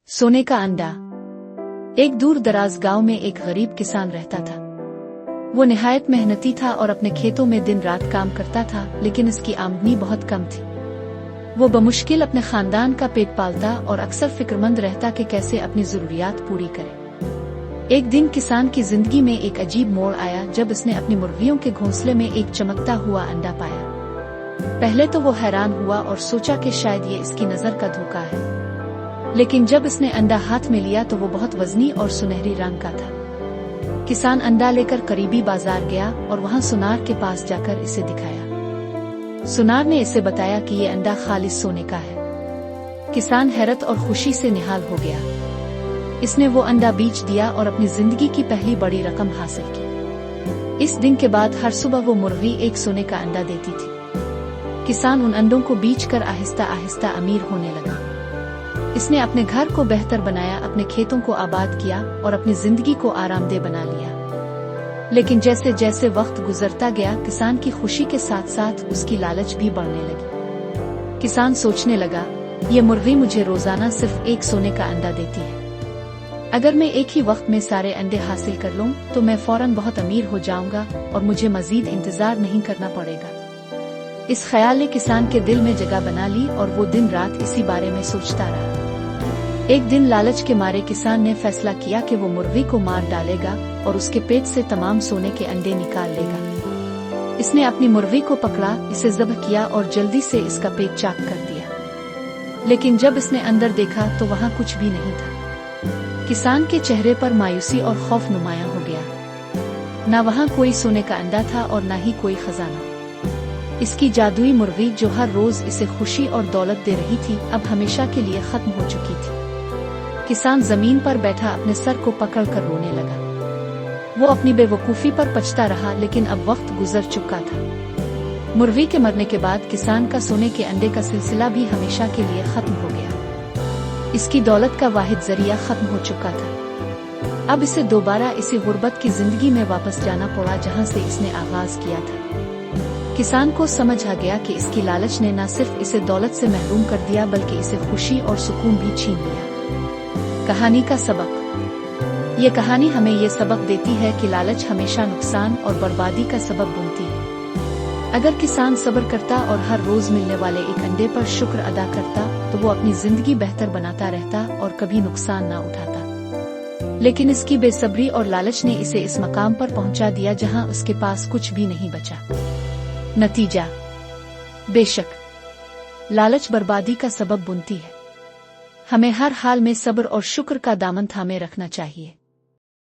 सोने का अंडा। एक दूर दराज गांव में एक गरीब किसान रहता था। वो निहायत मेहनती था और अपने खेतों में दिन रात काम करता था, लेकिन इसकी आमदनी बहुत कम थी। वो बमुश्किल अपने खानदान का पेट पालता और अक्सर फिक्रमंद रहता कि कैसे अपनी जरूरियात पूरी करे। एक दिन किसान की जिंदगी में एक अजीब मोड़ आया जब उसने अपनी मुर्गियों के घोंसले में एक चमकता हुआ अंडा पाया। पहले तो वो हैरान हुआ और सोचा कि शायद ये इसकी नजर का धोखा है, लेकिन जब इसने अंडा हाथ में लिया तो वो बहुत वजनी और सुनहरी रंग का था। किसान अंडा लेकर करीबी बाजार गया और वहां सुनार के पास जाकर इसे दिखाया। सुनार ने इसे बताया कि ये अंडा खालिस सोने का है। किसान हैरत और खुशी से निहाल हो गया। इसने वो अंडा बेच दिया और अपनी जिंदगी की पहली बड़ी रकम हासिल की। इस दिन के बाद हर सुबह वो मुर्गी एक सोने का अंडा देती थी। किसान उन अंडों को बेचकर आहिस्ता आहिस्ता अमीर होने लगा। इसने अपने घर को बेहतर बनाया, अपने खेतों को आबाद किया और अपनी जिंदगी को आरामदेह बना लिया। लेकिन जैसे जैसे वक्त गुजरता गया, किसान की खुशी के साथ साथ उसकी लालच भी बढ़ने लगी। किसान सोचने लगा, ये मुर्गी मुझे रोजाना सिर्फ एक सोने का अंडा देती है। अगर मैं एक ही वक्त में सारे अंडे हासिल कर लूं, तो मैं फौरन बहुत अमीर हो जाऊंगा और मुझे मजीद इंतजार नहीं करना पड़ेगा। इस ख्याल ने किसान के दिल में जगह बना ली और वो दिन रात इसी बारे में सोचता रहा। एक दिन लालच के मारे किसान ने फैसला किया कि वो मुर्गी को मार डालेगा और उसके पेट से तमाम सोने के अंडे निकाल लेगा। इसने अपनी मुर्गी को पकड़ा, इसे ज़ब्ह किया और जल्दी से इसका पेट चाक कर दिया। लेकिन जब इसने अंदर देखा तो वहाँ कुछ भी नहीं था। किसान के चेहरे पर मायूसी और खौफ नुमायां हो गया। न वहाँ कोई सोने का अंडा था और न ही कोई खजाना। इसकी जादुई मुर्गी जो हर रोज इसे खुशी और दौलत दे रही थी, अब हमेशा के लिए खत्म हो चुकी थी। किसान जमीन पर बैठा अपने सर को पकड़कर रोने लगा। वो अपनी बेवकूफी पर पछता रहा, लेकिन अब वक्त गुजर चुका था। मुर्गी के मरने के बाद किसान का सोने के अंडे का सिलसिला भी हमेशा के लिए खत्म हो गया। इसकी दौलत का वाहिद जरिया खत्म हो चुका था। अब इसे दोबारा इसी गुर्बत की जिंदगी में वापस जाना पड़ा जहाँ से इसने आगाज किया था। किसान को समझ आ गया कि इसकी लालच ने न सिर्फ इसे दौलत से महरूम कर दिया, बल्कि इसे खुशी और सुकून भी छीन लिया। कहानी का सबक। ये कहानी हमें ये सबक देती है कि लालच हमेशा नुकसान और बर्बादी का सबब बनती है। अगर किसान सब्र करता और हर रोज मिलने वाले एक अंडे पर शुक्र अदा करता, तो वो अपनी जिंदगी बेहतर बनाता रहता और कभी नुकसान न उठाता। लेकिन इसकी बेसब्री और लालच ने इसे इस मकाम पर पहुंचा दिया जहां उसके पास कुछ भी नहीं बचा। नतीजा, बेशक लालच बर्बादी का सबब बनती है। हमें हर हाल में सब्र और शुक्र का दामन थामे रखना चाहिए।